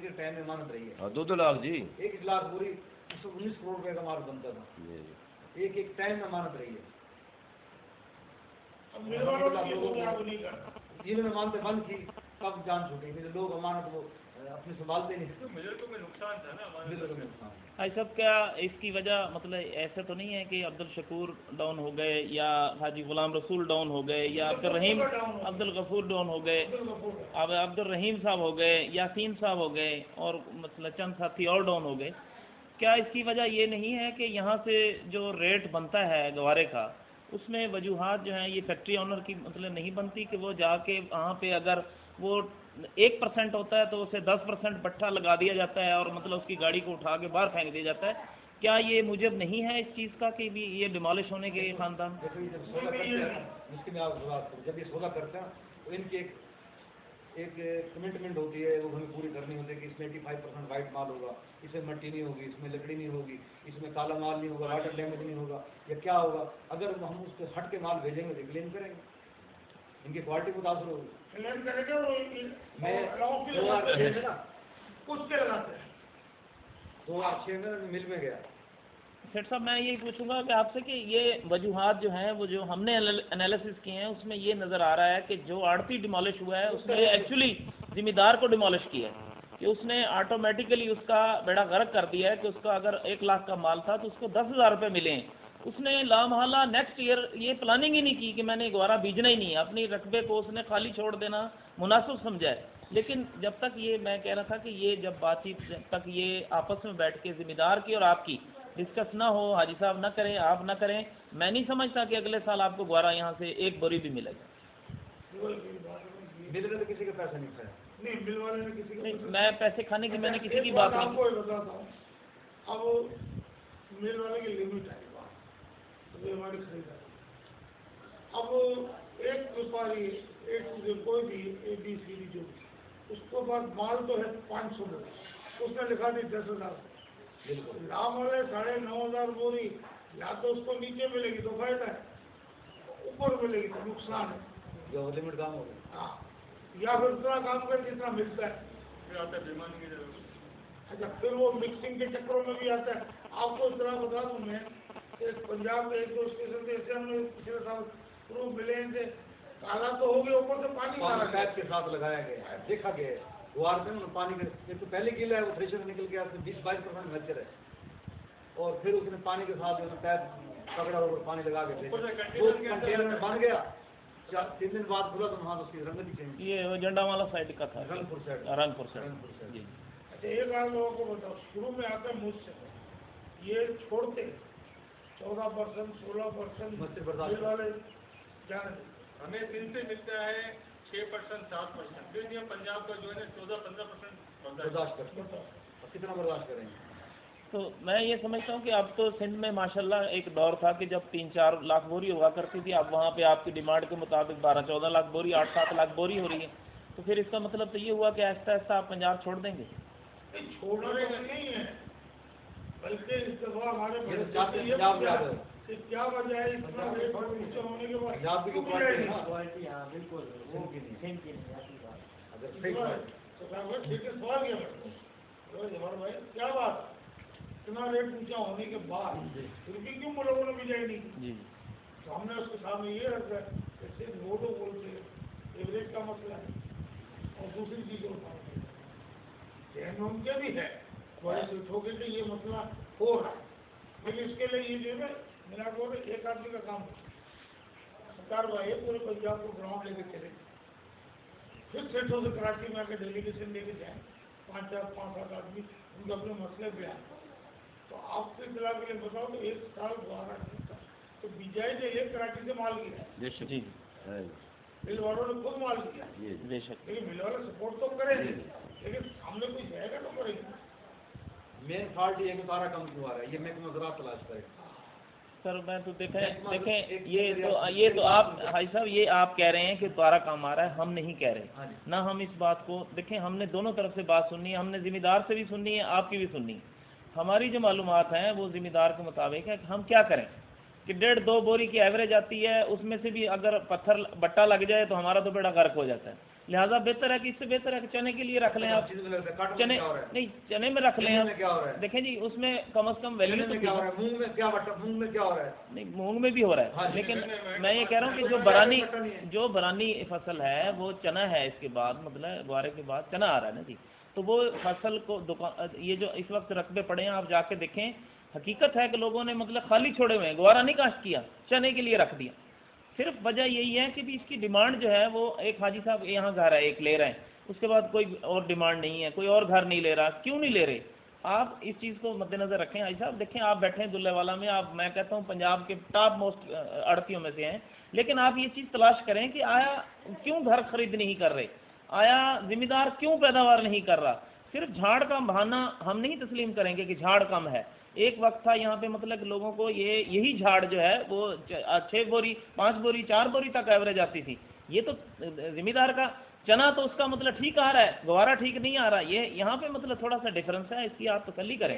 एक टाइम में मानत रही है। 2-2 लाख जी, 1 लाख बोरी 19 करोड़ रुपए का माल बनता था, एक टाइम में मानत रही है। जिन्होंने मानते बंद की तब जान छूटी, लोग अमानत वो अपने संभालते नहीं, तो मिलर में नुकसान था ना, मिलर में नुकसान। भाई साहब क्या इसकी वजह मतलब ऐसा तो नहीं है कि अब्दुल शकूर डाउन हो गए या हाजी गुलाम रसूल डाउन हो गए या अब्दुल गफूर डाउन हो गए, अब अब्दुल रहीम साहब हो गए, यासीन साहब हो गए और मतलब चंद साथी और डाउन हो गए। क्या इसकी वजह ये नहीं है कि यहाँ से जो रेट बनता है गवारे का उसमें वजूहात जो हैं ये फैक्ट्री ऑनर की मतलब नहीं बनती कि वो जाके वहाँ पे अगर वो 1% होता है तो उसे 10% बट्ठा लगा दिया जाता है और मतलब उसकी गाड़ी को उठा के बाहर फेंक दिया जाता है। क्या ये मुजब नहीं है इस चीज़ का कि भी ये डिमोलिश होने के खानदान? जब ये सौदा करते हैं तो इनकी एक कमिटमेंट होती है, वो हमें पूरी करनी होती है कि इसमें 85% वाइट माल होगा, इसमें मट्टी नहीं होगी, इसमें लकड़ी नहीं होगी, इसमें काला माल नहीं होगा, वाटर डैमेज नहीं होगा, या क्या होगा। अगर हम उसको हट के माल भेजेंगे तो क्लेम करेंगे, इनकी क्वालिटी मुतासर होगी। मैं 2006 में ना उसके लगाते हैं 2006 में मिल में गया। सेठ साहब मैं यही पूछूंगा कि आपसे कि ये वजूहात जो हैं वो जो हमने एनालिसिस किए हैं उसमें ये नज़र आ रहा है कि जो आड़ती डिमोलिश हुआ है उसने एक्चुअली ज़िम्मेदार को डिमोलिश किया है, कि उसने ऑटोमेटिकली उसका बेड़ा गर्क कर दिया है कि उसका अगर 1 लाख का माल था तो उसको 10,000 रुपये मिले हैं। उसने लामहला नेक्स्ट ईयर ये प्लानिंग ही नहीं की कि मैंने गवारा बीजना ही नहीं है, अपनी रकबे को उसने खाली छोड़ देना मुनासिब समझा है। लेकिन जब तक ये मैं कह रहा था कि ये जब बातचीत जब तक ये आपस में बैठ के ज़िम्मेदार की और आपकी डिस्कस ना हो, हाजी साहब ना करें, आप ना करें, मैं नहीं समझता कि अगले साल आपको गवारा यहाँ से 1 बोरी भी मिलेगा। मिल रहे तो किसी के पैसे नहीं खाए, नहीं मिल वाले ने किसी नहीं, मैं पैसे खाने की मैंने किसी की बात नहीं। आपको बताता हूँ, अब मिल वाले की लिमिट है, तो हमारी खरीदारी अब एक व्यापारी एक कोई भी ABCD जो उसको बाद माल तो है 500 बोरी, उसने लिखा दी 10,000, लाभ वाले 9,500 बोरी, या तो उसको नीचे मिलेगी तो फायदा है, ऊपर मिलेगी तो नुकसान है, जो लिमिट काम होगा। हाँ, या फिर उतना काम कर जितना मिलता है, फिर आता है बेईमानी की जरूरत। अच्छा, फिर वो मिक्सिंग के चक्रों में भी आता है। आपको इतना बता दूं मैं, पंजाब में 1-2 स्टेशन ऐसे हमने पिछले साल प्रूफ मिले थे, काला तो हो गया, ऊपर से पानी पैप के साथ लगाया गया है, देखा गया है गुआर में पानी के तो पहले गीला है, वो थ्रेशर निकल गया, 20-22% मच्छर है, और फिर उसने पानी के साथ पैप पकड़ा और पानी लगा के कंटेनर में बन गया। 3 दिन बाद खुला तो वहाँ उसकी रंग ही चेंज। ये वो झंडा वाला साइड का था, रंगपुर साइड। जी। अच्छा, एक बार लोगों को बताओ, शुरू में आता है मुझसे, ये छोड़ते 14%, 16% मच्छर बर्दाश्त वाले जाने, हमें दिन से मिलता है 6%, 7%, फिर ये पंजाब का जो है ना 14-15% बर्दाश्त करते हैं। कितना बर्दाश्त करेंगे? तो मैं ये समझता हूँ कि अब तो सिंध में माशाल्लाह एक दौर था कि जब 3-4 लाख बोरी हुआ करती थी, अब वहाँ पे आपकी डिमांड के मुताबिक 12-14 लाख बोरी, 8-7 लाख बोरी हो रही है। तो फिर इसका मतलब तो ये हुआ कि आहिस्ता आहिस्ता आप पंजाब छोड़ देंगे? छोड़ने का नहीं है, बल्कि इस दफा हमारे क्या वजह है इतना रेट ऊंचा होने के बाद बिल्कुल सवाल जवाहर भाई, क्या बात इतना रेट ऊंचा होने के बाद फिर भी क्यों लोगों ने बिजाई नहीं की? तो हमने उसके सामने ये रखा है कि सिर्फ वोटों बोलते एवरेज का मसला है, और दूसरी चीजों का उनके भी है ठोके कि ये मसला हो रहा है, लेकिन इसके लिए ये जो है मेरा बोल एक आदमी का काम सरकार भाई पूरे पंजाब को ग्राउंड लेके चले, फिर सेठों से कराची में आकर डेलीगेशन लेके जाए, 5-7 आदमी उनके अपने मसले पे आए। तो आपको इतला के लिए बताओ तो 1 साल द्वारा तो बिजाई जो एक कराची से माल किया, मिल वालों ने खुद माल किया, लेकिन मिल वाले सपोर्ट तो करेंगे, लेकिन सामने कोई जाएगा तो करेंगे। मेन फॉल्ट ये तारा कम क्यों आ रहा है, ये महकमा ज़राअत तलाश करेगा। सर मैं तो देखें ये तो आप भाई साहब ये आप कह रहे हैं कि तारा कम आ रहा है, हम नहीं कह रहे ना, हम इस बात को देखें, हमने दोनों तरफ से बात सुननी है, हमने ज़िम्मेदार से भी सुननी है, आपकी भी सुननी है। हमारी जो मालूमात हैं वो ज़िम्मेदार के मुताबिक है कि हम क्या करें कि 1.5-2 बोरी की एवरेज आती है, उसमें से भी अगर पत्थर बट्टा लग जाए तो हमारा तो बेड़ा गर्क हो जाता है। लिहाजा बेहतर है कि इससे बेहतर है कि चने के लिए रख लें आप। चने नहीं, चने में रख लें आप। देखें जी, उसमें कम से कम वैल्यू तो क्या हो रहा है, मूंग में क्या हो रहा है? नहीं, मूंग में भी हो रहा है, लेकिन मैं ये कह रहा हूँ कि जो बरानी फसल है वो चना है, इसके बाद मतलब ग्वारे के बाद चना आ रहा है ना जी। तो वो फसल को दुकान, ये जो इस वक्त रकबे पड़े हैं आप जाके देखें, हकीकत है कि लोगों ने मतलब खाली छोड़े हुए हैं, ग्वारा नहीं काश्त किया, चने के लिए रख दिया। सिर्फ वजह यही है कि भी इसकी डिमांड जो है वो, एक हाजी साहब यहाँ घर है, एक ले रहे हैं, उसके बाद कोई और डिमांड नहीं है, कोई और घर नहीं ले रहा। क्यों नहीं ले रहे? आप इस चीज़ को मद्देनजर रखें हाजी साहब। देखें, आप बैठे हैं दुल्लेवाला में, आप मैं कहता हूँ पंजाब के टॉप मोस्ट अड़तियों में से हैं, लेकिन आप ये चीज़ तलाश करें कि आया क्यों घर खरीद नहीं कर रहे, आया जिम्मेदार क्यों पैदावार नहीं कर रहा। सिर्फ झाड़ का बहाना हम नहीं तस्लीम करेंगे कि झाड़ कम है। एक वक्त था यहाँ पे मतलब लोगों को यही झाड़ जो है वो 6 बोरी 5 बोरी 4 बोरी तक एवरेज आती थी। ये तो जिम्मेदार का चना तो उसका मतलब ठीक आ रहा है, गवारा ठीक नहीं आ रहा। ये यहाँ पे मतलब थोड़ा सा डिफरेंस है, इसकी आप तसल्ली करें।